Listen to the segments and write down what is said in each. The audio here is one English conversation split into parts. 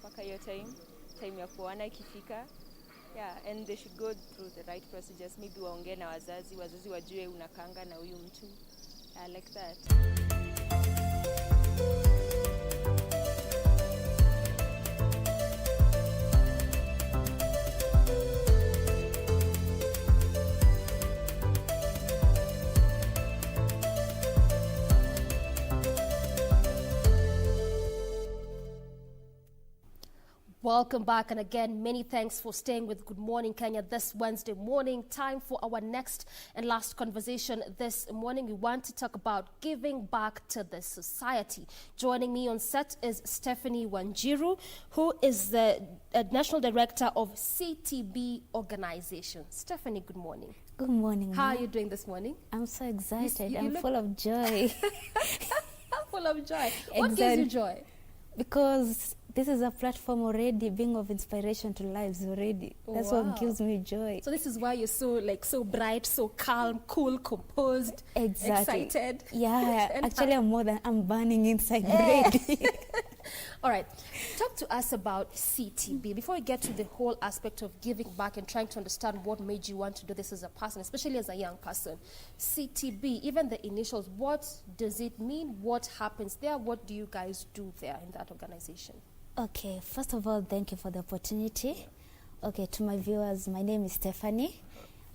mpaka hiyo time ya kuoana ikifika. Yeah, and they should go through the right procedures. Maybe waongee na wazazi wajue unakanga na huyu mtu. Like that. Welcome back, and again, many thanks for staying with Good Morning Kenya this Wednesday morning. Time for our next and last conversation this morning. We want to talk about giving back to the society. Joining me on set is Stephanie Wanjiru, who is the National Director of CTB Organization. Stephanie, good morning. Good morning. How are you doing this morning? I'm so excited. I'm full of joy. Full of joy. What gives you joy? Because this is a platform already being of inspiration to lives already. That's what gives me joy. So this is why you're so bright, so calm, cool, composed, excited. Yeah, actually I'm burning inside already. All right, talk to us about CTB. Before we get to the whole aspect of giving back and trying to understand what made you want to do this as a person, especially as a young person. CTB, even the initials, what does it mean? What happens there? What do you guys do there in that organization? Okay, first of all, thank you for the opportunity. Okay, to my viewers, my name is Stephanie.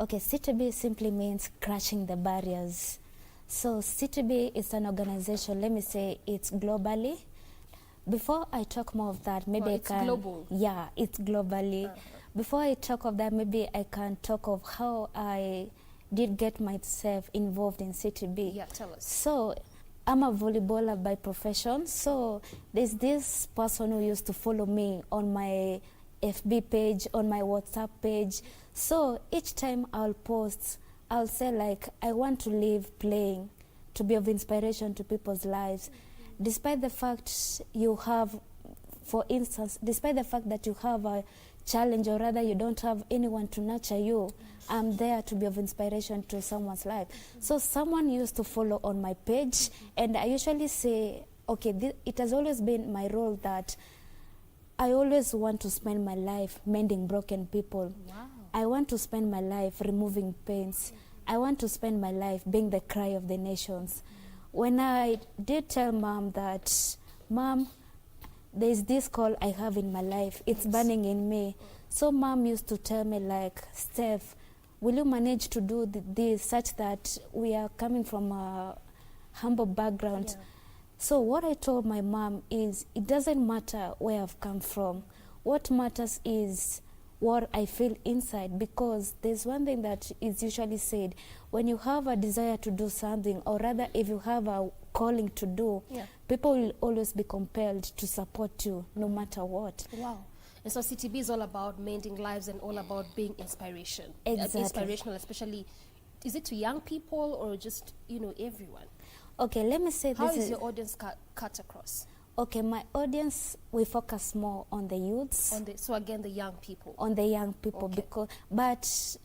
Okay, CTB simply means crushing the barriers. So CTB is an organization, let me say it's globally. Before I talk more of that, maybe it's global. Yeah, it's globally. Before I talk of that, maybe I can talk of how I did get myself involved in CTB. Yeah, tell us. So I'm a volleyballer by profession. So there's this person who used to follow me on my FB page, on my WhatsApp page. So each time I'll post, I'll say like, I want to live playing, to be of inspiration to people's lives. Despite the fact you have, for instance, despite the fact that you have a challenge, or rather you don't have anyone to nurture you, I'm there to be of inspiration to someone's life. So someone used to follow on my page, and I usually say, okay, it has always been my role that I always want to spend my life mending broken people. Wow. I want to spend my life removing pains. I want to spend my life being the cry of the nations. When I did tell Mom that, Mom, there's this call I have in my life, it's burning in me. So Mom used to tell me like, Steph, will you manage to do this such that we are coming from a humble background? Yeah. So what I told my mom is, it doesn't matter where I've come from. What matters is what I feel inside, because there's one thing that is usually said, when you have a desire to do something, or rather if you have a calling to do, people will always be compelled to support you no matter what. Wow. And so CTB is all about mending lives and all about being inspiration. Exactly. Inspirational, especially, is it to young people or just, everyone? Okay, let me say How this is your audience cut across? Okay, my audience, we focus more on the youths. So again, the young people. On the young people, Okay. But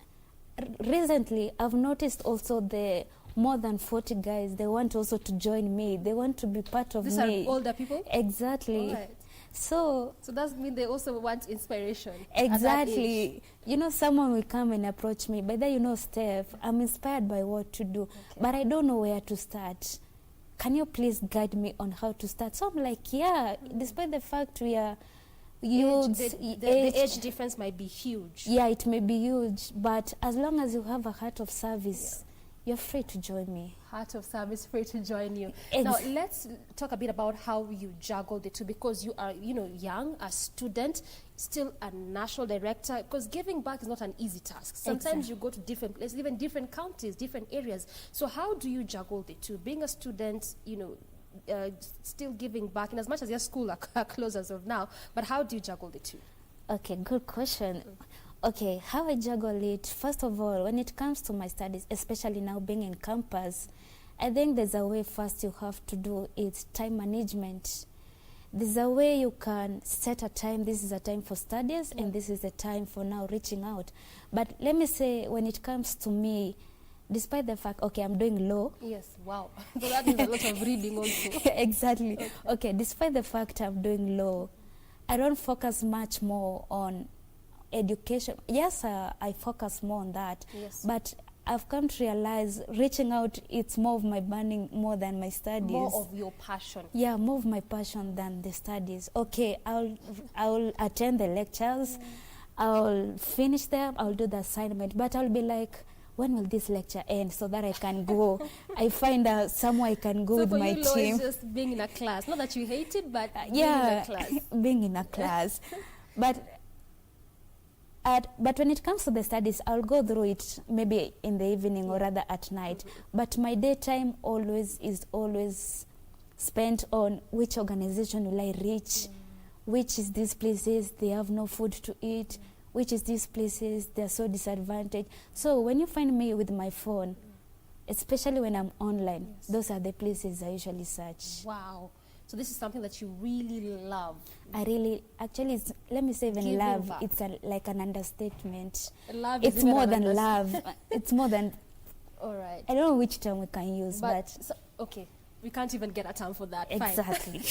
recently I've noticed also the more than 40 guys, they want also to join me. They want to be part of These me. are older people? Exactly. All right. So that means they also want inspiration. exactly. Someone will come and approach me. By that, Steph, I'm inspired by what to do, but I don't know where to start. Can you please guide me on how to start? So I'm like, yeah, despite the fact we are youths, the age difference might be huge. Yeah, it may be huge, but as long as you have a heart of service, you're free to join me. Heart of service, free to join you. Now, let's talk a bit about how you juggle the two, because you are, young, a student, still a national director, because giving back is not an easy task. Sometimes you go to different places, even different counties, different areas. So how do you juggle the two? Being a student, still giving back, in as much as your school are closed as of now, but how do you juggle the two? Okay, good question. Okay, how I juggle it, first of all, when it comes to my studies, especially now being in campus, I think there's a way first you have to do is time management. There's a way you can set a time, this is a time for studies, and this is a time for now reaching out. But let me say, when it comes to me, despite the fact, okay, I'm doing law. Yes, wow. So that means a lot of reading also. Exactly. Okay, despite the fact I'm doing law, I don't focus much more on education. Yes, I focus more on that. Yes. But I've come to realize reaching out, it's more of my burning more than my studies. More of your passion. Yeah, more of my passion than the studies. Okay, I'll attend the lectures, I'll finish them, I'll do the assignment, but I'll be like, when will this lecture end so that I can go? I find somewhere I can go with my So for you, team. law is just being in a class. Not that you hate it, but Yeah, being in a class. being in a class. But when it comes to the studies, I'll go through it maybe in the evening or rather at night. But my daytime is always spent on which organization will I reach, which is these places they have no food to eat, which is these places they're so disadvantaged. So when you find me with my phone, especially when I'm online, those are the places I usually search. Wow. So this is something that you really love. I really, actually, let me say even Giving love, back. it's like an understatement. Love is It's even more an than love. It's more than, All right. I don't know which term we can use, but So, okay. We can't even get a term for that. Fine. exactly.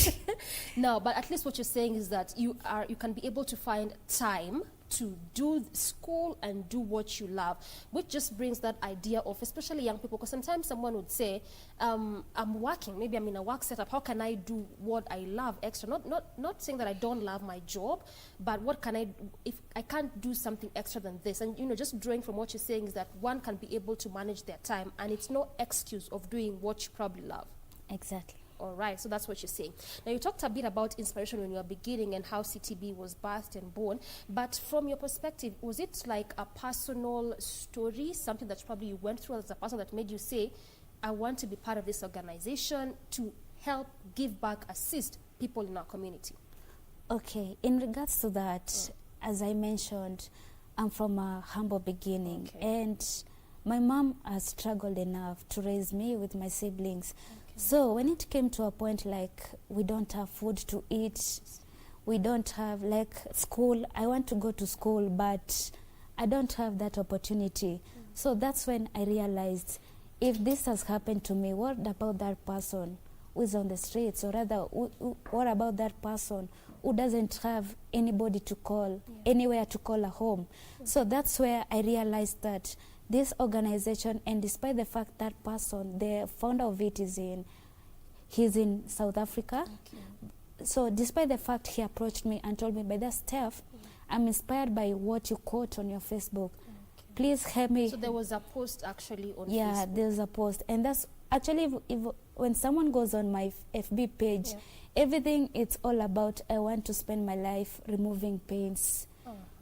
No, but at least what you're saying is that you can be able to find time to do school and do what you love, which just brings that idea of, especially young people, because sometimes someone would say, I'm working, maybe I'm in a work setup, how can I do what I love extra? Not saying that I don't love my job, but what can I do if I can't do something extra than this? And, just drawing from what you're saying is that one can be able to manage their time, and it's no excuse of doing what you probably love. Exactly. All right, so that's what you're saying. Now, you talked a bit about inspiration when you were beginning and how CTB was birthed and born, but from your perspective, was it like a personal story, something that probably you went through as a person that made you say, I want to be part of this organization to help, give back, assist people in our community? Okay, in regards to that, as I mentioned, I'm from a humble beginning, and my mom has struggled enough to raise me with my siblings. So when it came to a point like we don't have food to eat, we don't have like school, I want to go to school, but I don't have that opportunity. So that's when I realized, if this has happened to me, what about that person who is on the streets, or rather, what about that person who doesn't have anybody to call, anywhere to call a home? So that's where I realized that this organization, and despite the fact that person, the founder of it he's in South Africa. So despite the fact he approached me and told me, by that Steph, I'm inspired by what you quote on your Facebook. Please help me. So there was a post actually on Facebook. Yeah, there's a post. And that's actually, if when someone goes on my FB page, everything, it's all about, I want to spend my life removing pains.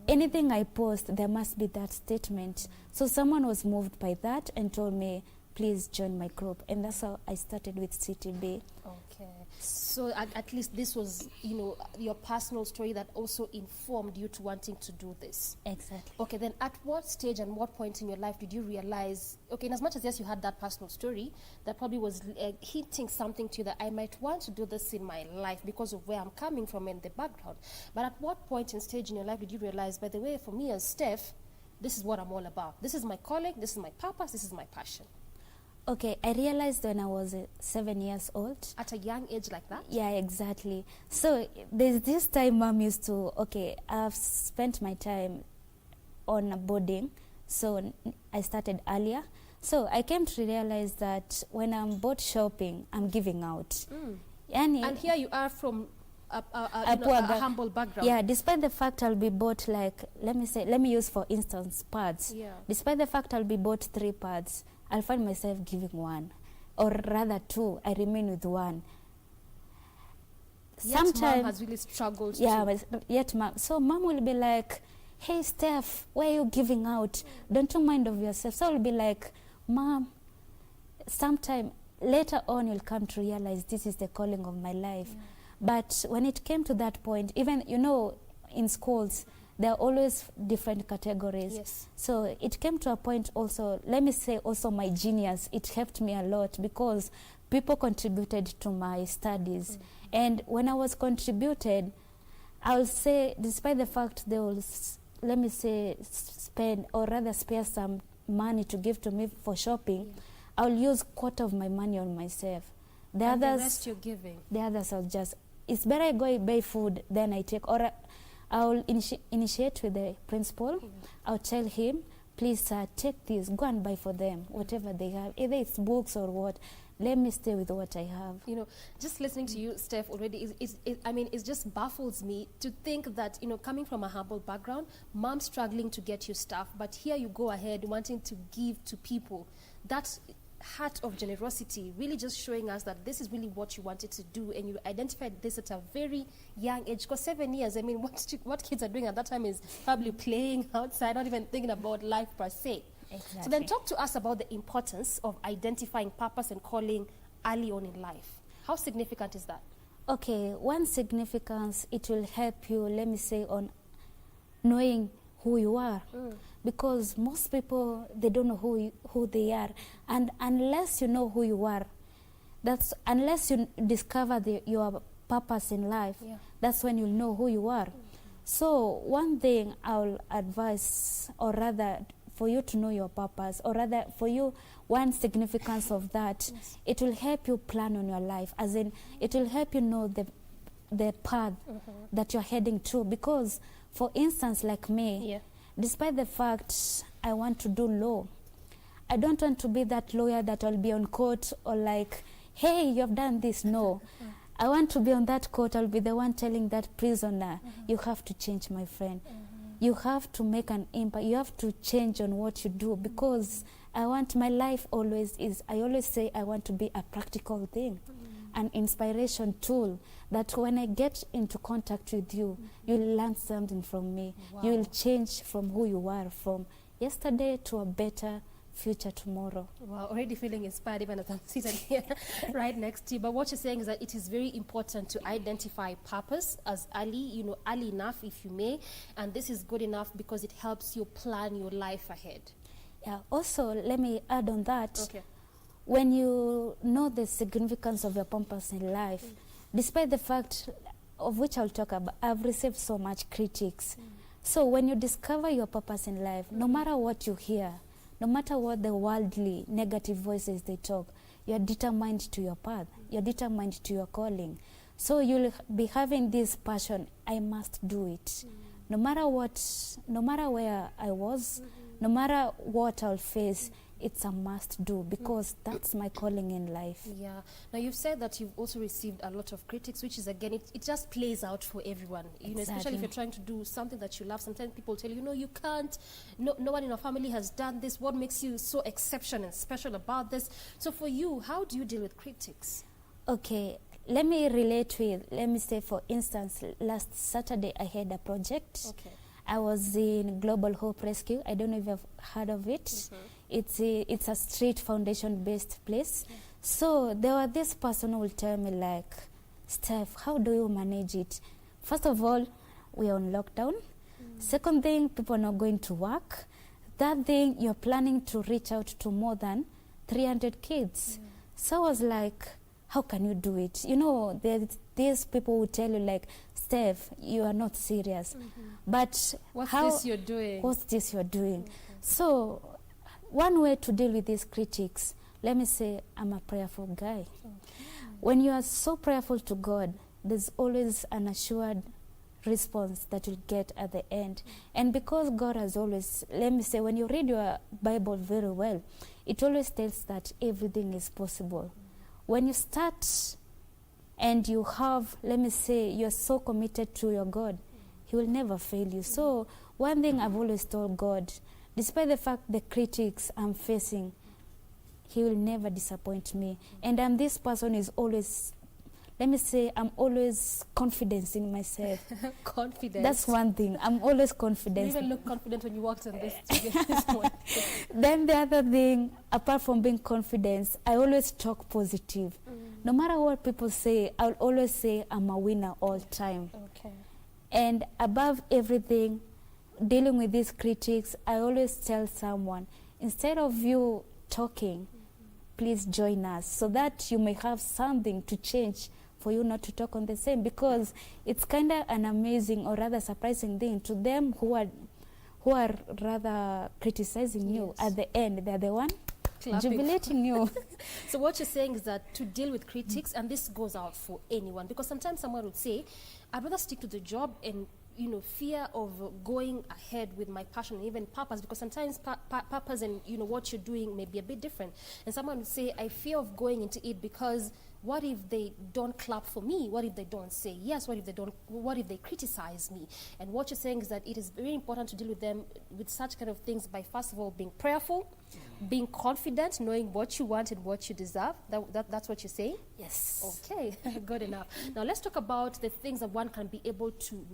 Anything I post, there must be that statement. So someone was moved by that and told me, please join my group. And that's how I started with CTB. Okay. So at least this was, your personal story that also informed you to wanting to do this. Exactly. Okay, then at what stage and what point in your life did you realize, okay, in as much as yes, you had that personal story, that probably was hinting something to you that I might want to do this in my life because of where I'm coming from and the background. But at what point and stage in your life did you realize, by the way, for me as Steph, this is what I'm all about. This is my calling, this is my purpose, this is my passion. Okay, I realized when I was 7 years old. At a young age like that? Yeah, exactly. So there's this time mom used to, I've spent my time on a boarding, so I started earlier. So I came to realize that when I'm boat shopping, I'm giving out. And here you are from a humble background. Yeah, despite the fact I'll be bought let me use for instance pads. Yeah. Despite the fact I'll be bought 3 pads, I'll find myself giving 1, or rather 2. I remain with 1. Sometimes mom has really struggled. Yet mom. So mom will be like, "Hey Steph, why are you giving out? Don't you mind of yourself?" So I'll be like, "Mom, sometime later on you'll come to realize this is the calling of my life." But when it came to that point, even in schools, there are always different categories. Yes. So it came to a point also, let me say also my genius, it helped me a lot because people contributed to my studies. And when I was contributed, I'll say, despite the fact they will, let me say, spend or rather spare some money to give to me for shopping, I'll use quarter of my money on myself. The rest you're giving. The others I'll just it's better I go buy food than I take, or I'll initiate with the principal. I'll tell him, please take this, go and buy for them whatever they have, either it's books or what. Let me stay with what I have. You know, just listening to you, Steph, already it just baffles me to think that, you know, coming from a humble background, mom struggling to get you stuff, but here you go ahead wanting to give to people. That heart of generosity, really just showing us that this is really what you wanted to do, and you identified this at a very young age. Because 7 years, I mean, what kids are doing at that time is probably playing outside, not even thinking about life per se. Exactly. So then talk to us about the importance of identifying purpose and calling early on in life. How significant is that? Okay, one significance, it will help you, let me say, on knowing who you are. Because most people, they don't know who they are. And unless you know who you are, unless you discover your purpose in life, that's when you'll know who you are. So one thing I'll advise, or rather for you to know your purpose, or rather for you, one significance of that, it will help you plan on your life, as in it will help you know the path that you're heading to. Because for instance, like me, despite the fact I want to do law, I don't want to be that lawyer that will be on court or like, hey, you have done this. No. I want to be on that court. I'll be the one telling that prisoner, you have to change, my friend. You have to make an impact. You have to change on what you do, because I want my life always is, I always say I want to be a practical thing, an inspiration tool, that when I get into contact with you, you'll learn something from me. You will change from who you are, from yesterday to a better future tomorrow. Wow, already feeling inspired even as I'm seated here right next to you. But what you're saying is that it is very important to identify purpose as early, early enough if you may, and this is good enough because it helps you plan your life ahead. Yeah, also let me add on that. Okay. When you know the significance of your purpose in life, despite the fact of which I'll talk about, I've received so much critics. So when you discover your purpose in life, no matter what you hear, no matter what the worldly negative voices they talk, you're determined to your path. You're determined to your calling. So you'll be having this passion, I must do it. No matter what, no matter where I was, no matter what I'll face, it's a must do, because that's my calling in life. Yeah. Now you've said that you've also received a lot of critics, which is again, it just plays out for everyone. Especially if you're trying to do something that you love. Sometimes people tell you, no, you can't. No one in our family has done this. What makes you so exceptional and special about this? So for you, how do you deal with critics? Okay, let me relate with, let me say for instance, last Saturday I had a project. Okay. I was in Global Hope Rescue. I don't know if you've heard of it. It's a street foundation based place. So there was this person who will tell me like, Steph, how do you manage it? First of all, we are on lockdown. Second thing, people are not going to work. Third thing, you're planning to reach out to more than 300 kids. So I was like, how can you do it? These people will tell you like, Steph, you are not serious. But what's this you're doing? What's this you're doing? So one way to deal with these critics, let me say I'm a prayerful guy. When you are so prayerful to God, there's always an assured response that you'll get at the end. And because God has always, let me say, when you read your Bible very well, it always tells that everything is possible. When you start and you have, let me say, you're so committed to your God, He will never fail you. So one thing I've always told God, despite the fact the critics I'm facing, He will never disappoint me. And I'm this person who is always, let me say, I'm always confident in myself. Confidence. That's one thing. I'm always confident. You even look confident when you walked in this studio. Then the other thing, apart from being confident, I always talk positive. No matter what people say, I'll always say I'm a winner all time. Okay. And above everything, dealing with these critics, I always tell someone, instead of you talking, please join us, so that you may have something to change for you not to talk on the same, because it's kind of an amazing or rather surprising thing to them who are rather criticizing you. At the end, they're the one Clapping. jubilating you. So what you're saying is that to deal with critics, and this goes out for anyone, because sometimes someone would say, I'd rather stick to the job and fear of going ahead with my passion and even purpose, because sometimes purpose and what you're doing may be a bit different. And someone would say, I fear of going into it because what if they don't clap for me? What if they don't say yes? What if they criticize me? And what you're saying is that it is very important to deal with them with such kind of things by, first of all, being prayerful, being confident, knowing what you want and what you deserve. That's what you're saying? Yes. Okay, good enough. Now let's talk about the things that one can be able to,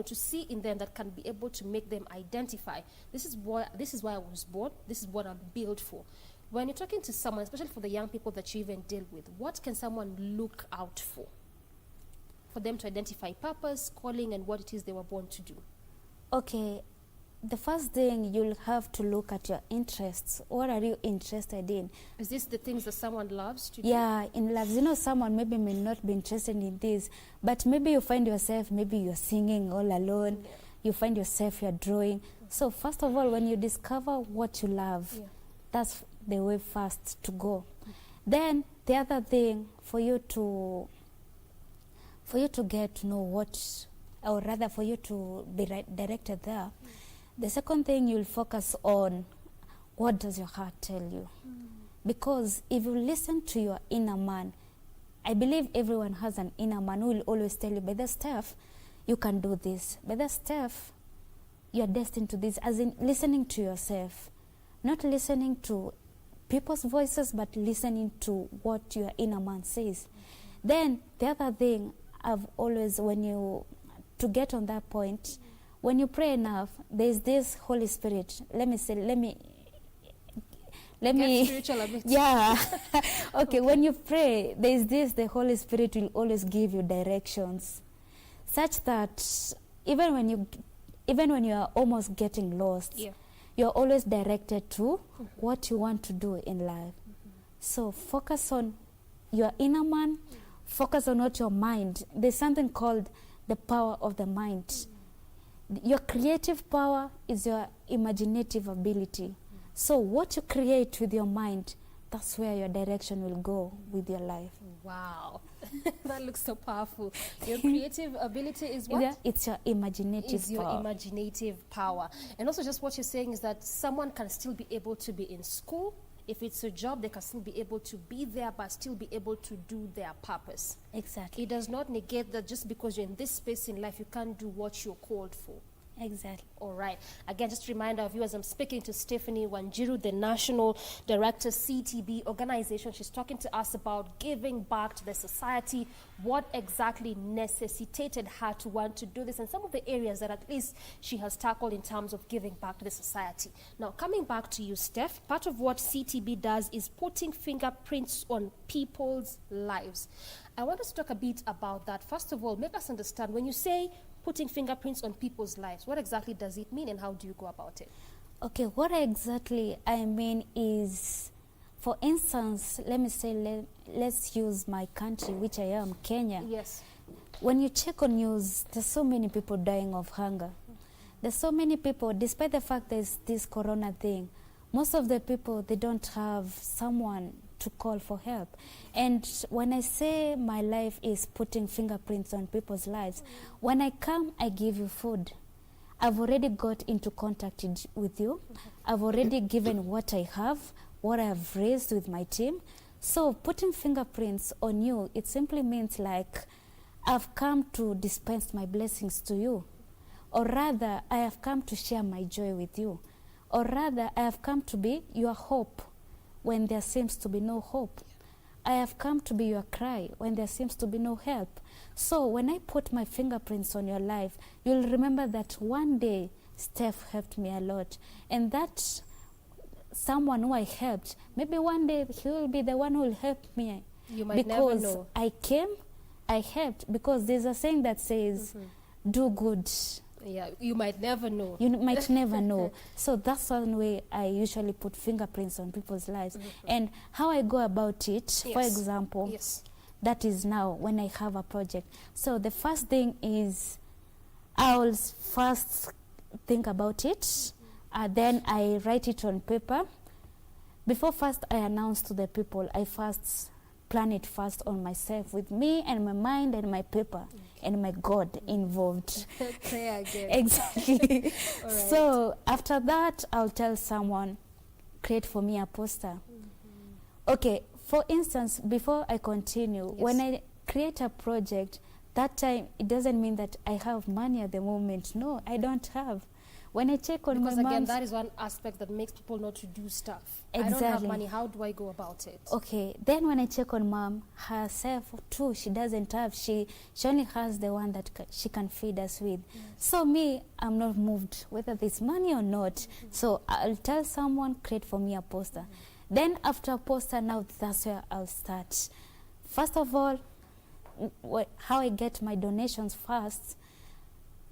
to see in them that can be able to make them identify. This is why I was born. This is what I'm built for. When you're talking to someone, especially for the young people that you even deal with, what can someone look out for them to identify purpose, calling, and what it is they were born to do? Okay, the first thing you'll have to look at your interests. What are you interested in? Is this the things that someone loves to do? Yeah, in loves. Someone maybe may not be interested in this, but maybe you find yourself, maybe you're singing all alone. Yeah. You find yourself, you're drawing. So first of all, when you discover what you love, that's the way first to go. Then the other thing for you to get to know what, or rather for you to be directed there, the second thing you'll focus on, what does your heart tell you? Because if you listen to your inner man, I believe everyone has an inner man who will always tell you, by the stuff you can do this, by the stuff you're destined to this, as in listening to yourself, not listening to people's voices, but listening to what your inner man says. Then the other thing, I've always, to get on that point, when you pray enough, there's this Holy Spirit. Let me Get spiritual a bit. Yeah. Okay, when you pray, there's this, the Holy Spirit will always give you directions, such that even when you are almost getting lost, you're always directed to what you want to do in life. So focus on your inner man, focus on what your mind. There's something called the power of the mind. Your creative power is your imaginative ability. So what you create with your mind, that's where your direction will go with your life. Wow. That looks so powerful. Your creative ability is what? Yeah, it's your imaginative is power. Your imaginative power. And also just what you're saying is that someone can still be able to be in school. If it's a job, they can still be able to be there, but still be able to do their purpose. Exactly. It does not negate that just because you're in this space in life, you can't do what you're called for. Exactly. All right. Again, just a reminder of viewers, I'm speaking to Stephanie Wanjiru, the National Director, CTB organization. She's talking to us about giving back to the society, what exactly necessitated her to want to do this, and some of the areas that at least she has tackled in terms of giving back to the society. Now, coming back to you, Steph, part of what CTB does is putting fingerprints on people's lives. I want us to talk a bit about that. First of all, make us understand, when you say putting fingerprints on people's lives, what exactly does it mean and how do you go about it? Okay, what exactly I mean is, for instance, let me say, let's use my country, which I am, Kenya. Yes. When you check on news, there's so many people dying of hunger. There's so many people, despite the fact there's this corona thing, most of the people, they don't have someone to call for help. And when I say my life is putting fingerprints on people's lives, when I come, I give you food. I've already got into contact with you. I've already given what I have, what I've raised with my team. So putting fingerprints on you, it simply means like I've come to dispense my blessings to you. Or rather, I have come to share my joy with you. Or rather, I have come to be your hope when there seems to be no hope. I have come to be your cry when there seems to be no help. So when I put my fingerprints on your life, you'll remember that one day Steph helped me a lot. And that someone who I helped, maybe one day he will be the one who will help me. You might never know. Because I came, I helped. Because there's a saying that says, do good. Yeah, you might never know. You might never know. So that's one way I usually put fingerprints on people's lives. And how I go about it, for example, that is now when I have a project. So the first thing is I'll first think about it. Then I write it on paper. before first I announce to the people, I first plan it first on myself, with me and my mind and my paper and my God involved. Prayer again. Exactly. All right. So after that, I'll tell someone, create for me a poster. Okay, for instance, before I continue, when I create a project, that time, it doesn't mean that I have money at the moment. No, I don't have. When I check on because my again, mom's... that is one aspect that makes people not to do stuff. Exactly. I don't have money. How do I go about it? Okay, then when I check on mom, herself too, she doesn't have. She only has the one that she can feed us with. So me, I'm not moved whether there's money or not. So I'll tell someone, create for me a poster. Then after a poster, now that's where I'll start. First of all, how I get my donations first,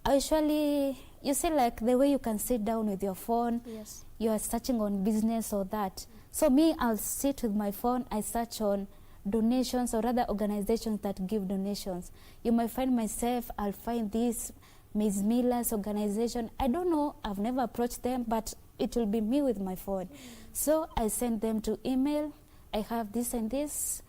I usually, you see, like the way you can sit down with your phone, you are searching on business or that. So me, I'll sit with my phone, I search on donations or other organizations that give donations. You might find myself, I'll find this Ms. Miller's organization. I don't know, I've never approached them, but it will be me with my phone. So I send them to email, I have this and this,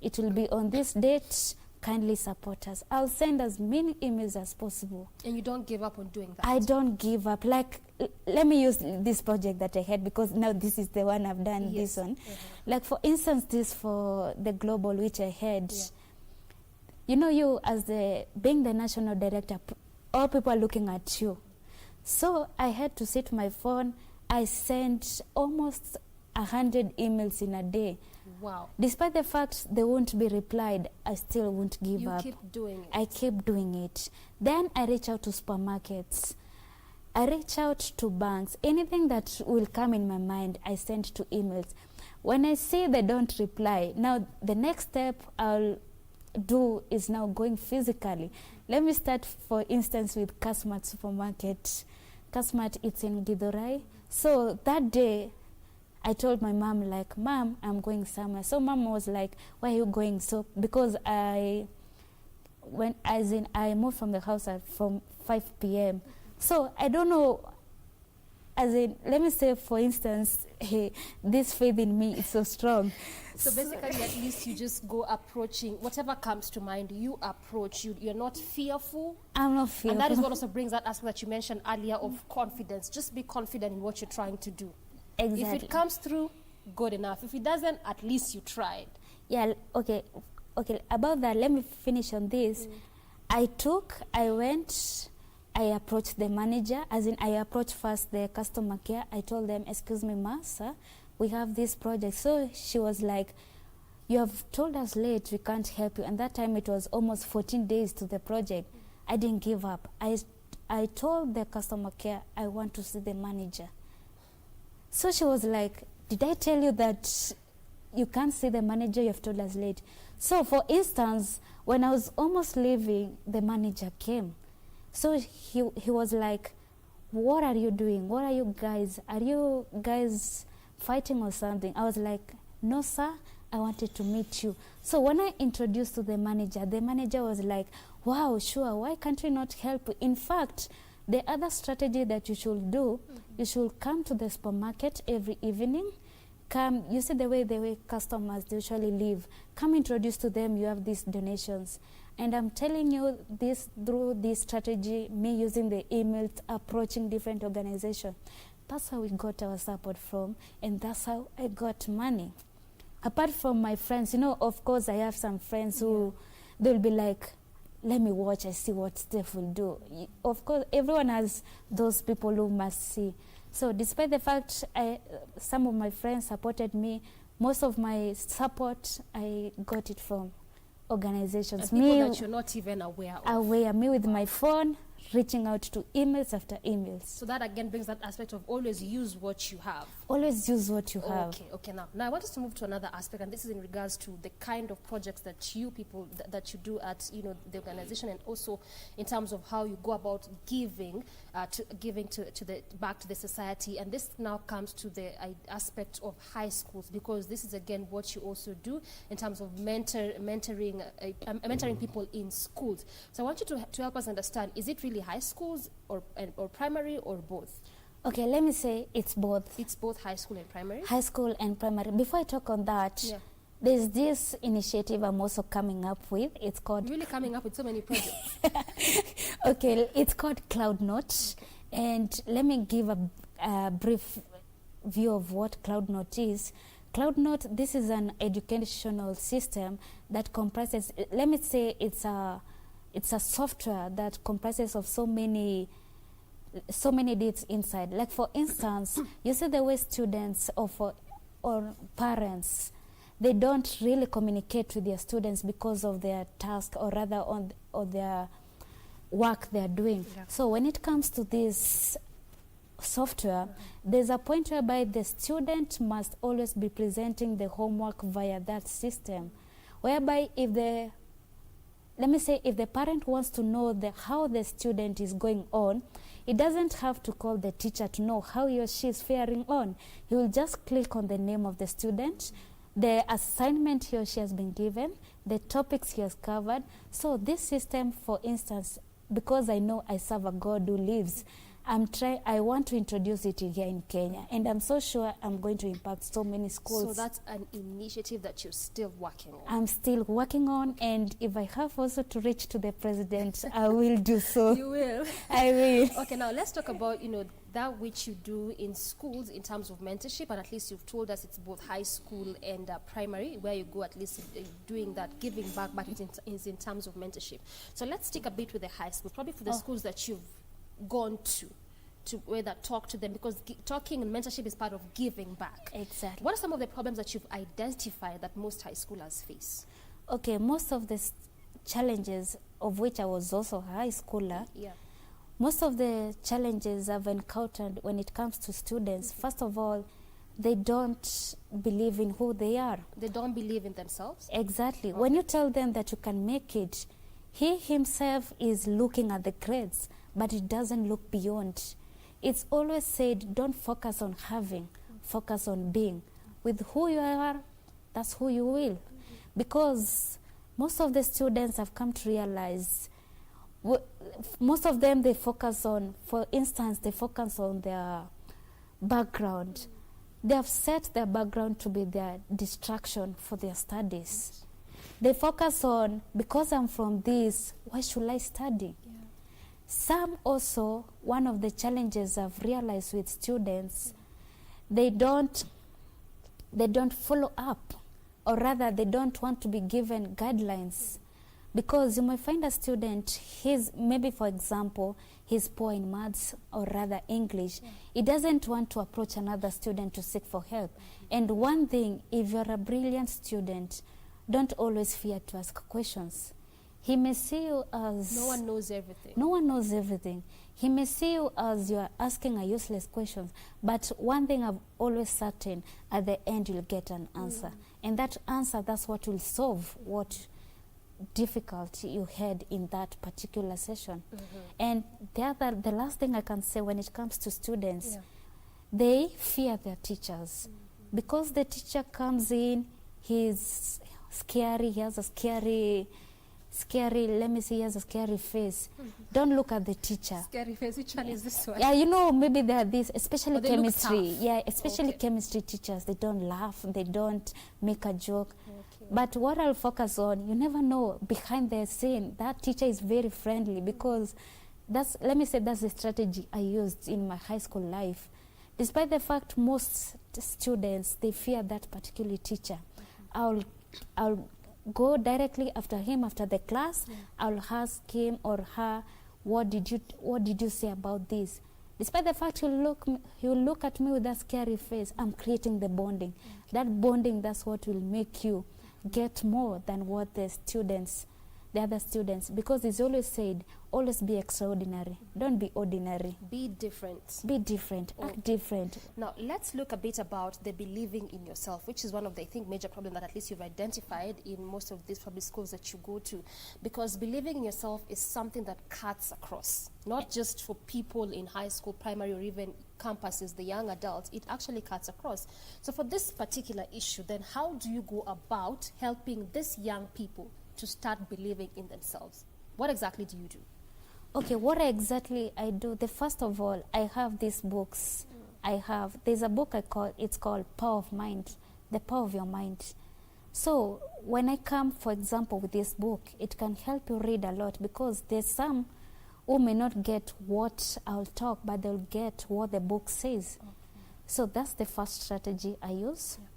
it will be on this date, kindly support us. I'll send as many emails as possible. And you don't give up on doing that? I don't give up. Like, let me use this project that I had, because now this is the one I've done, this one. Like, for instance, this for the global, which I had. You know, you as being the national director, all people are looking at you. So I had to sit my phone. I sent almost 100 emails in a day. Wow. Despite the fact they won't be replied, I still won't give up. You keep doing it. I keep doing it. Then I reach out to supermarkets. I reach out to banks. Anything that will come in my mind, I send to emails. When I see they don't reply, now the next step I'll do is now going physically. Let me start, for instance, with Kasmat supermarket. Kasmat, it's in Githurai. So that day, I told my mom, like, Mom, I'm going somewhere. So Mom was like, where are you going? So because I moved from the house from 5 p.m. So I don't know, let me say, for instance, this faith in me is so strong. So basically, at least you just go approaching, whatever comes to mind, you approach. You're not fearful. I'm not fearful. And that is what also brings that aspect that you mentioned earlier of confidence. Just be confident in what you're trying to do. Exactly. If it comes through, good enough. If it doesn't, at least you tried. Yeah, okay. About that, let me finish on this. I went, I approached the manager, as in I approached first the customer care. I told them, excuse me, ma, sir, we have this project. So she was like, you have told us late, we can't help you. And that time it was almost 14 days to the project. I didn't give up. I told the customer care, I want to see the manager. So she was like, did I tell you that you can't see the manager, you have told us late? So for instance, when I was almost leaving, the manager came. So he was like, what are you doing? What are you guys fighting or something? I was like, no, sir, I wanted to meet you. So when I introduced to the manager was like, wow, sure, why can't we not help you? In fact, the other strategy that you should do, you should come to the supermarket every evening. Come, you see the way customers usually live. Come introduce to them, you have these donations. And I'm telling you this through this strategy, me using the emails, approaching different organizations. That's how we got our support from, and that's how I got money. Apart from my friends, you know, of course I have some friends who, they'll be like, let me watch, I see what Steph will do. Of course, everyone has those people who must see. So despite the fact some of my friends supported me, most of my support, I got it from organizations. And people that you're not even aware of. Me with my phone, reaching out to emails after emails. So that again brings that aspect of always use what you have. Always use what you have. Okay. Now I want us to move to another aspect, and this is in regards to the kind of projects that you people that you do at the organization, and also in terms of how you go about giving back to the society. And this now comes to the aspect of high schools, because this is again what you also do in terms of mentoring people in schools. So I want you to help us understand: is it really high schools or primary or both? Okay, let me say it's both. It's both high school and primary? High school and primary. Before I talk on that, there's this initiative I'm also coming up with. It's called... Really coming up with so many projects. Okay, it's called Cloud Note. Okay. And let me give a brief view of what Cloud Note is. Cloud Note, this is an educational system that comprises, let me say it's a software that comprises of so many bits inside. Like for instance, you see the way students or parents, they don't really communicate with their students because of their task, or rather on their work they're doing. Yeah. So when it comes to this software, there's a point whereby the student must always be presenting the homework via that system, whereby if the parent wants to know how the student is going on, he doesn't have to call the teacher to know how he or she is faring on. He will just click on the name of the student, the assignment he or she has been given, the topics he has covered. So this system, for instance, because I know I serve a God who lives, I want to introduce it here in Kenya, and I'm so sure I'm going to impact so many schools. So that's an initiative that you're still working on. I'm still working on, and if I have also to reach to the president, I will do so. You will. I will. Okay, now let's talk about, that which you do in schools in terms of mentorship, and at least you've told us it's both high school and primary, where you go at least doing that, giving back, but it's in terms of mentorship. So let's stick a bit with the high school, probably for the schools that you've gone to whether talk to them, because talking and mentorship is part of giving back. Exactly. What are some of the problems that you've identified that most high schoolers face? Okay, most of the challenges, of which I was also a high schooler, most of the challenges I've encountered when it comes to students, first of all, they don't believe in who they are. They don't believe in themselves? Exactly. Okay. When you tell them that you can make it, he himself is looking at the grades, but it doesn't look beyond. It's always said, don't focus on having, focus on being. With who you are, that's who you will. Because most of the students have come to realize, most of them, they focus on, for instance, they focus on their background. They have set their background to be their distraction for their studies. They focus on, because I'm from this, why should I study? Some also, one of the challenges I've realized with students, they don't follow up, or rather they don't want to be given guidelines, because you might find a student, maybe for example, he's poor in maths or rather English. He doesn't want to approach another student to seek for help. And one thing, if you're a brilliant student, don't always fear to ask questions. He may see you as... No one knows everything. No one knows everything. He may see you as you are asking a useless question, but one thing I'm always certain, at the end you'll get an answer. And that answer, that's what will solve what difficulty you had in that particular session. And the last thing I can say when it comes to students, they fear their teachers. Because the teacher comes in, he's scary, he has a scary, let me see, he has a scary face. Don't look at the teacher. Scary face, which one is this one? Yeah, maybe there are these, especially chemistry. Yeah, especially chemistry teachers, they don't laugh, they don't make a joke. But what I'll focus on, you never know, behind the scene, that teacher is very friendly, because let me say that's the strategy I used in my high school life. Despite the fact most students, they fear that particular teacher, I'll go directly after him after the class. I'll ask him or her, what did you say about this? Despite the fact he'll look at me with that scary face, I'm creating the bonding. That bonding, that's what will make you get more than what the other students, because it's always said, always be extraordinary. Don't be ordinary. Be different. Be different. Act different. Now, let's look a bit about the believing in yourself, which is one of the, I think, major problems that at least you've identified in most of these public schools that you go to. Because believing in yourself is something that cuts across, not just for people in high school, primary, or even campuses, the young adults. It actually cuts across. So for this particular issue, then how do you go about helping these young people to start believing in themselves? What exactly do you do? Okay, what exactly I do? The first of all, I have these books. There's a book it's called Power of Mind, The Power of Your Mind. So when I come, for example, with this book, it can help you read a lot, because there's some who may not get what I'll talk, but they'll get what the book says. Okay. So that's the first strategy I use. Yeah.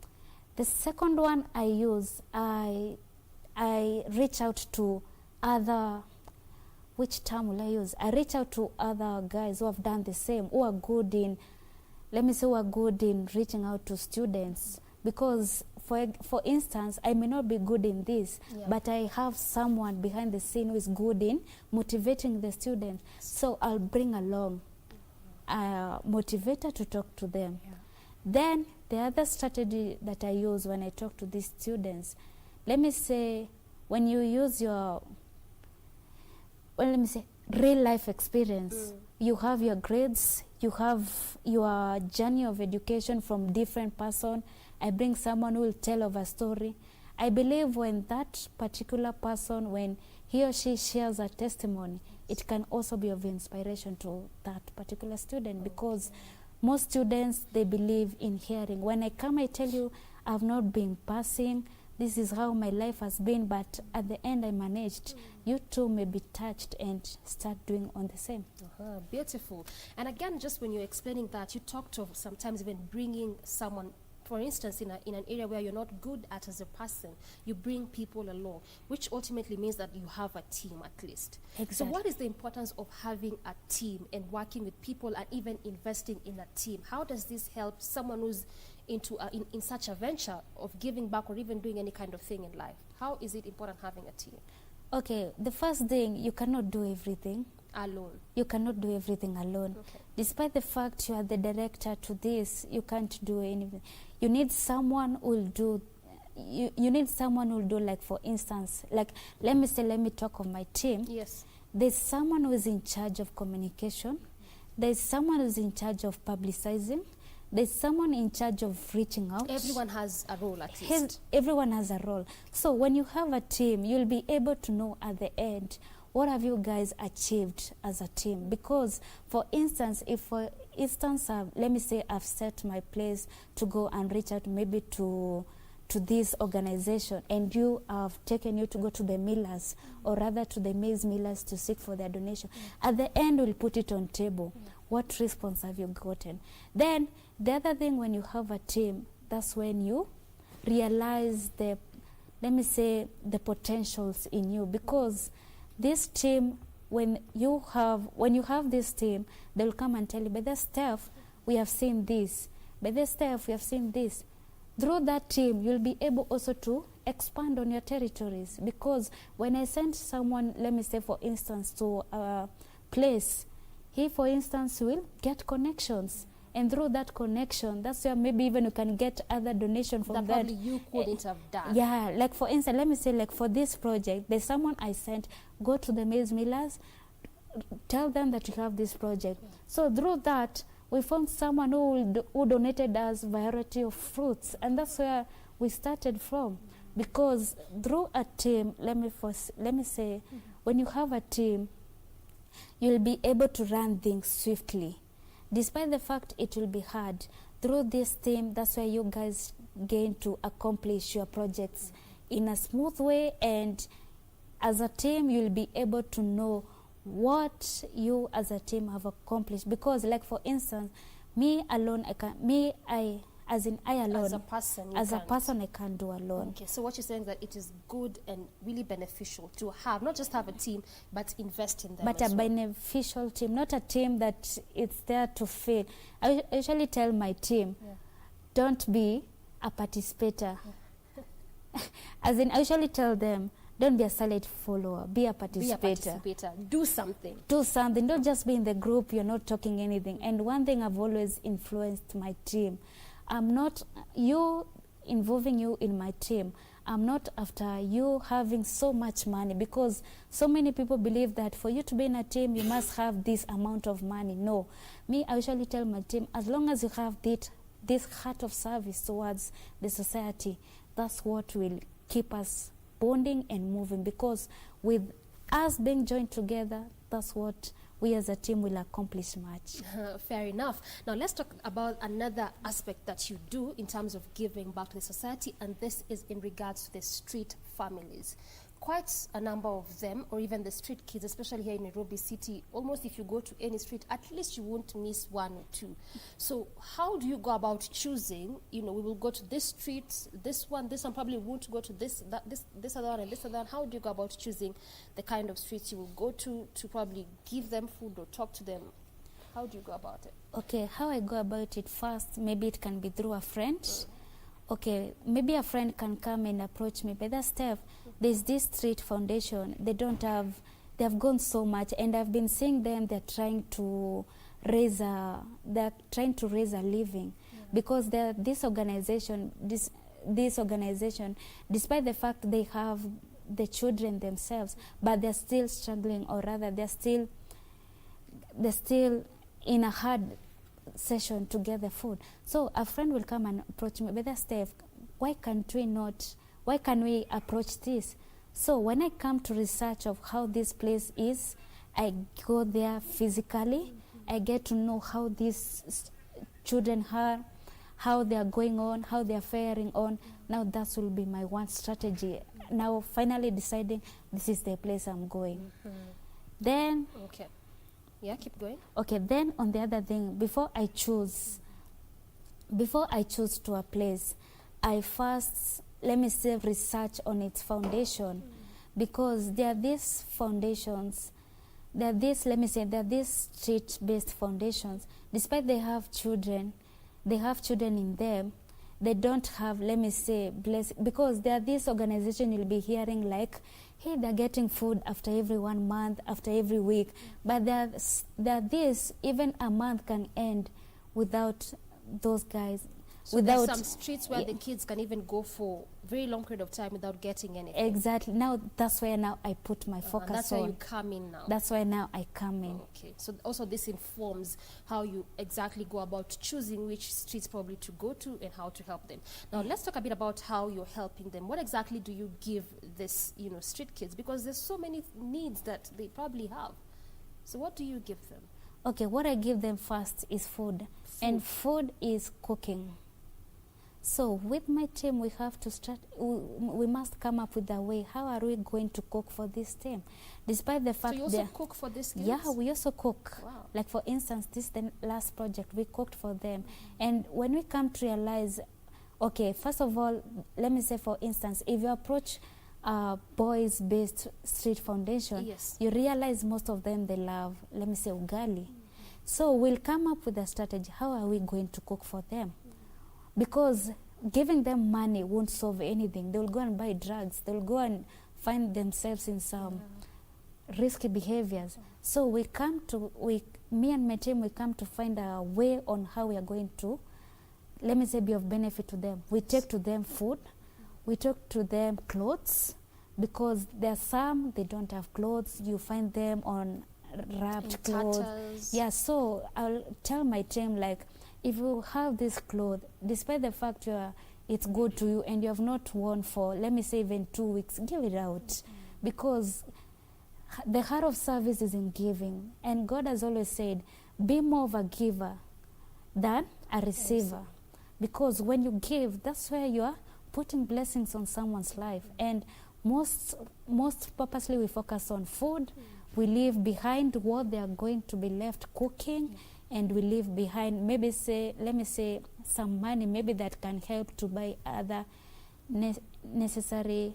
The second one I use, I reach out to other, which term will I use? I reach out to other guys who have done the same, who are good in, who are good in reaching out to students. Because for instance, I may not be good in this, but I have someone behind the scene who is good in motivating the students. So I'll bring along a motivator to talk to them. Yeah. Then the other strategy that I use when I talk to these students, let me say, when you use your, real life experience, you have your grades, you have your journey of education from different person. I bring someone who will tell of a story. I believe when that particular person, when he or she shares a testimony, it can also be of inspiration to that particular student, because most students, they believe in hearing. When I come, I tell you, I've not been passing, this is how my life has been, but at the end I managed. You too may be touched and start doing on the same. Beautiful. And again, just when you're explaining that, you talked of sometimes even bringing someone, for instance, in an area where you're not good at as a person, you bring people along, which ultimately means that you have a team at least. Exactly. So what is the importance of having a team and working with people and even investing in a team? How does this help someone who's into in such a venture of giving back or even doing any kind of thing in life? How is it important having a team? Okay, the first thing, you cannot do everything alone. You cannot do everything alone. Okay. Despite the fact you are the director to this, you can't do anything. You need someone who will do. You need someone who will do, like, for instance, like, let me talk of my team. Yes. There's someone who is in charge of communication. There's someone who's in charge of publicizing. There's someone in charge of reaching out. Everyone has a role at least. Everyone has a role. So when you have a team, you'll be able to know at the end, what have you guys achieved as a team? Because, for instance, let me say I've set my place to go and reach out maybe to this organization, and you have taken you to go to the millers, or rather to the maize millers, to seek for their donation. At the end, we'll put it on table. What response have you gotten? Then the other thing, when you have a team, that's when you realize the potentials in you, because this team, when you have this team, they'll come and tell you, by the staff, we have seen this. By the staff, we have seen this. Through that team, you'll be able also to expand on your territories, because when I send someone, let me say, for instance, to a place, he, for instance, will get connections. And through that connection, that's where maybe even you can get other donation from that. Probably you couldn't have done. Yeah, like, for instance, let me say, like, for this project, there's someone I sent, go to the maize millers, tell them that you have this project. So through that, we found someone who donated us variety of fruits, and that's where we started from. Because through a team, let me say, when you have a team, you'll be able to run things swiftly. Despite the fact it will be hard, through this team, that's where you guys gain to accomplish your projects in a smooth way, and as a team, you'll be able to know what you as a team have accomplished. Because, like, for instance, me alone, as a person, I can't do alone. Okay, so what you're saying is that it is good and really beneficial to have, not just have a team, but invest in them. But a beneficial team, not a team that it's there to fail. I usually tell my team, don't be a participator. As in, I usually tell them, don't be a silent follower, be a participator. Do something. Don't just be in the group, you're not talking anything. And one thing I've always influenced my team, I'm not involving you in my team. I'm not after you having so much money, because so many people believe that for you to be in a team, you must have this amount of money. No. Me, I usually tell my team, as long as you have this heart of service towards the society, that's what will keep us bonding and moving. Because with us being joined together, that's what we as a team will accomplish much. Fair enough. Now let's talk about another aspect that you do in terms of giving back to the society, and this is in regards to the street families. Quite a number of them, or even the street kids, especially here in Nairobi City, almost if you go to any street, at least you won't miss one or two. So how do you go about choosing, we will go to this street, this one probably won't go to this other one, and this other one. How do you go about choosing the kind of streets you will go to probably give them food or talk to them? How do you go about it? Okay, how I go about it first, maybe it can be through a friend. Okay, maybe a friend can come and approach me. But that Steph, there's this street foundation. They have gone so much, and I've been seeing them. They're trying to raise a living, because this organization, despite the fact they have the children themselves, but they're still struggling, or rather, they're still in a hard session to get the food. So a friend will come and approach me, but Steph, why can't we approach this? So when I come to research of how this place is, I go there physically. I get to know how these children are, how they are going on, how they are faring on. Now that will be my one strategy. Now finally deciding this is the place I'm going. Then okay. Yeah, keep going. Okay, then on the other thing, before I choose to a place, I first, research on its foundation, because there are these foundations, there are these street-based foundations. Despite they have children in them, they don't have, because there are this organization you'll be hearing like, hey, they're getting food after every 1 month, after every week. But even a month can end without those guys. So there's some streets where the kids can even go for very long period of time without getting anything. Exactly. Now, that's where now I put my focus on. That's where you come in now. That's why now I come in. Okay. So also this informs how you exactly go about choosing which streets probably to go to and how to help them. Now, let's talk a bit about how you're helping them. What exactly do you give this, street kids? Because there's so many needs that they probably have. So what do you give them? Okay, what I give them first is food. And food is cooking. So with my team, we have to start, we must come up with a way. How are we going to cook for this team? Despite the fact that... So you also cook for this kids? Yeah, we also cook. Wow. Like for instance, this is the last project, we cooked for them. And when we come to realize, okay, first of all, let me say for instance, if you approach boys-based street foundation, yes, you realize most of them, they love, ugali. So we'll come up with a strategy. How are we going to cook for them? Because giving them money won't solve anything. They'll go and buy drugs. They'll go and find themselves in some risky behaviors. So me and my team, we come to find a way on how we are going to, be of benefit to them. We take to them food. We take to them clothes, because there are some, they don't have clothes. You find them on wrapped clothes. Tatters. Yeah, so I'll tell my team, if you have this cloth, despite the fact it's good to you and you have not worn for, even 2 weeks, give it out. Because the heart of service is in giving. And God has always said, be more of a giver than a receiver. Because when you give, that's where you are putting blessings on someone's life. And most purposely we focus on food. We leave behind what they are going to be left cooking. And we leave behind, some money, maybe that can help to buy other necessities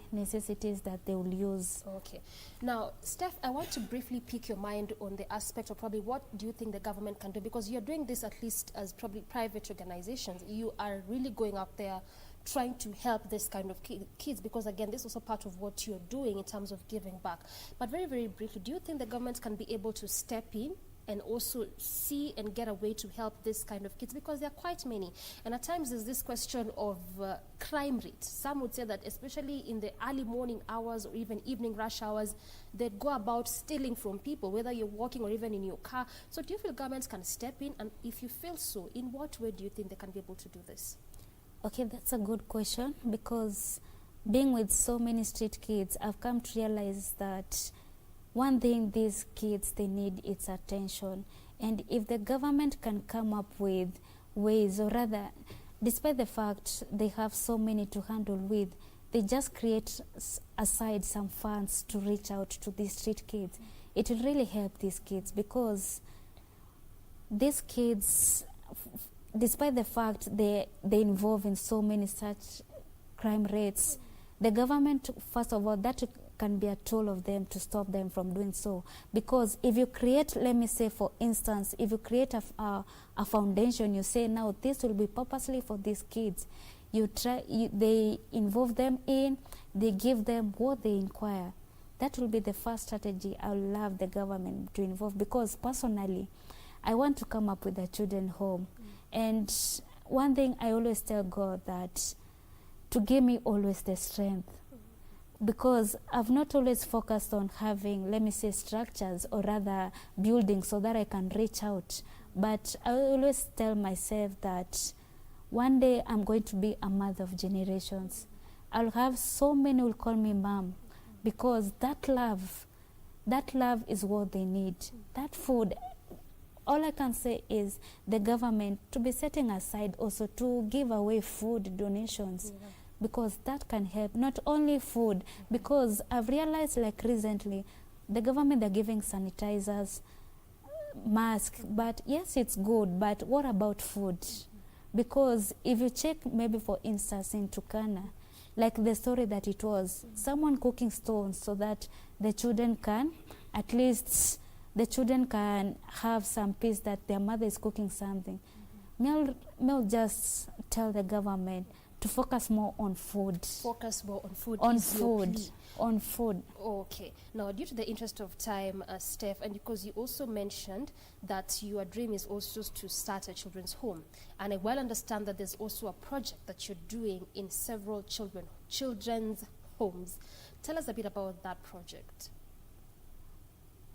that they will use. Okay. Now, Steph, I want to briefly pick your mind on the aspect of probably what do you think the government can do? Because you're doing this at least as probably private organizations. You are really going out there trying to help this kind of kids, because again, this is also part of what you're doing in terms of giving back. But very, very briefly, do you think the government can be able to step in and also see and get a way to help this kind of kids, because there are quite many. And at times there's this question of crime rate. Some would say that especially in the early morning hours or even evening rush hours, they'd go about stealing from people, whether you're walking or even in your car. So do you feel governments can step in? And if you feel so, in what way do you think they can be able to do this? Okay, that's a good question, because being with so many street kids, I've come to realize that one thing these kids, they need is attention. And if the government can come up with ways, or rather, despite the fact they have so many to handle with, they just create aside some funds to reach out to these street kids. It will really help these kids, because these kids, despite the fact they involve in so many such crime rates, the government, first of all, that can be a tool of them to stop them from doing so. Because if you create, let me say, for instance, if you create a foundation, you say, now this will be purposely for these kids. They involve them in, they give them what they inquire. That will be the first strategy I would love the government to involve, because personally, I want to come up with a children home. And one thing I always tell God, that to give me always the strength, because I've not always focused on having, let me say, structures or rather buildings so that I can reach out. But I always tell myself that one day I'm going to be a mother of generations. I'll have so many will call me mom, because that love is what they need. That food, all I can say is the government to be setting aside also to give away food donations. Because that can help, not only food, because I've realized, like recently, the government are giving sanitizers, masks, but yes, it's good, but what about food? Because if you check, maybe for instance in Turkana, like the story that it was, someone cooking stones so that the children can, at least the children can have some peace that their mother is cooking something. I'll just tell the government to focus more on food. Focus more on food. On food. Okay. Now, due to the interest of time, Steph, and because you also mentioned that your dream is also to start a children's home, and I well understand that there's also a project that you're doing in several children's homes. Tell us a bit about that project.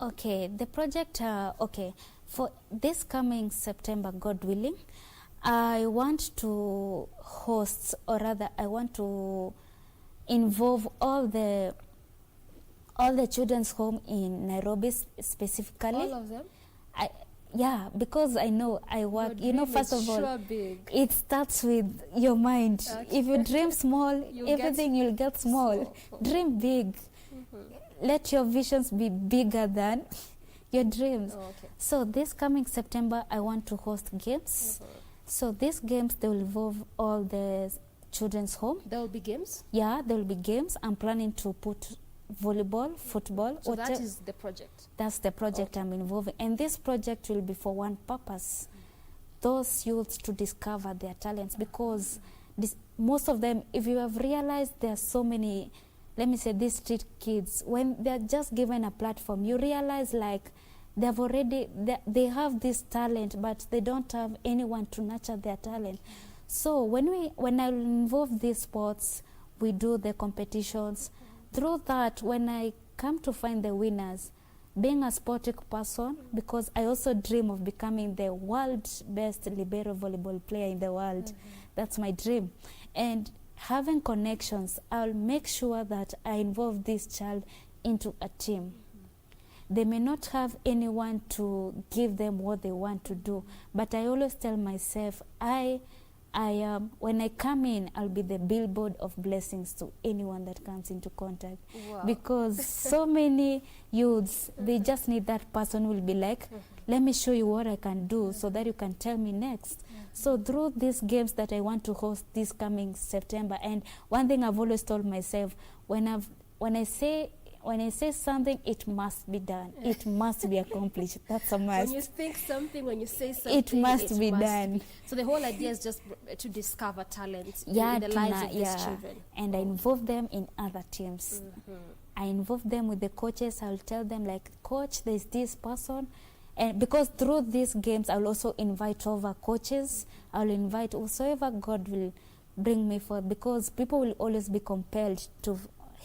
Okay, the project, for this coming September, God willing, I want to host, or rather I want to involve all the children's home in Nairobi specifically. All of them? Because I know I work, first of all, big. it starts with your mind. Okay. If you dream small, everything you'll get small. Dream big. Let your visions be bigger than your dreams. Okay. So this coming September, I want to host games. So these games, they will involve all the children's home. There will be games? Yeah, there will be games. I'm planning to put volleyball, football. So that is the project? That's the project I'm involving. And this project will be for one purpose. Those youths to discover their talents, because most of them, if you have realized, there are so many, let me say, these street kids, when they're just given a platform, you realize like they have this talent, but they don't have anyone to nurture their talent. So when I involve these sports, we do the competitions. Through that, when I come to find the winners, being a sporting person, because I also dream of becoming the world's best libero volleyball player in the world. That's my dream. And having connections, I'll make sure that I involve this child into a team. They may not have anyone to give them what they want to do, but I always tell myself, when I come in, I'll be the billboard of blessings to anyone that comes into contact. Wow. Because so many youths, they just need that person who will be like, let me show you what I can do so that you can tell me next. So through these games that I want to host this coming September, and one thing I've always told myself, when I say something, it must be done. It must be accomplished. That's a must. When you think something, when you say something, it must be done. So the whole idea is just to discover talents in the lives of these children. And I involve them in other teams. I involve them with the coaches. I'll tell them, like, coach, there's this person. And because through these games, I'll also invite over coaches. I'll invite whosoever God will bring me for, because people will always be compelled to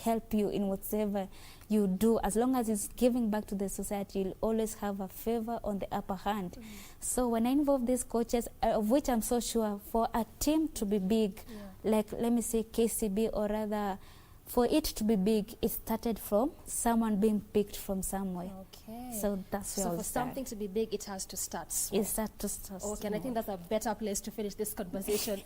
help you in whatever you do. As long as it's giving back to the society, you'll always have a favor on the upper hand. So when I involve these coaches, of which I'm so sure, for a team to be big, like let me say KCB, or rather for it to be big, it started from someone being picked from somewhere. Okay. So that's where So I'll for start. something to be big, it has to start small. It starts to start Okay, and I think small. that's a better place to finish this conversation.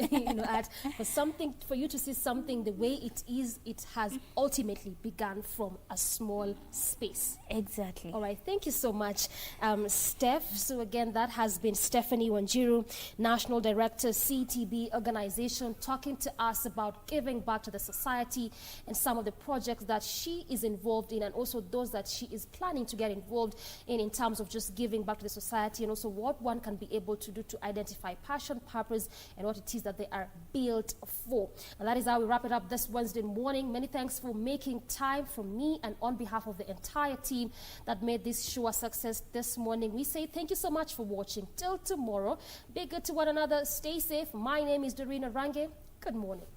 For you to see something the way it is, it has ultimately begun from a small space. Exactly. All right, thank you so much, Steph. So again, that has been Stephanie Wanjiru, National Director, CTB organization, talking to us about giving back to the society and some of the projects that she is involved in, and also those that she is planning to get involved in terms of just giving back to the society, and also what one can be able to do to identify passion, purpose, and what it is that they are built for. And that is how we wrap it up this Wednesday morning. Many thanks for making time from me and on behalf of the entire team that made this show a success this morning. We say thank you so much for watching. Till tomorrow, be good to one another, stay safe. My name is Dorina Range. Good morning.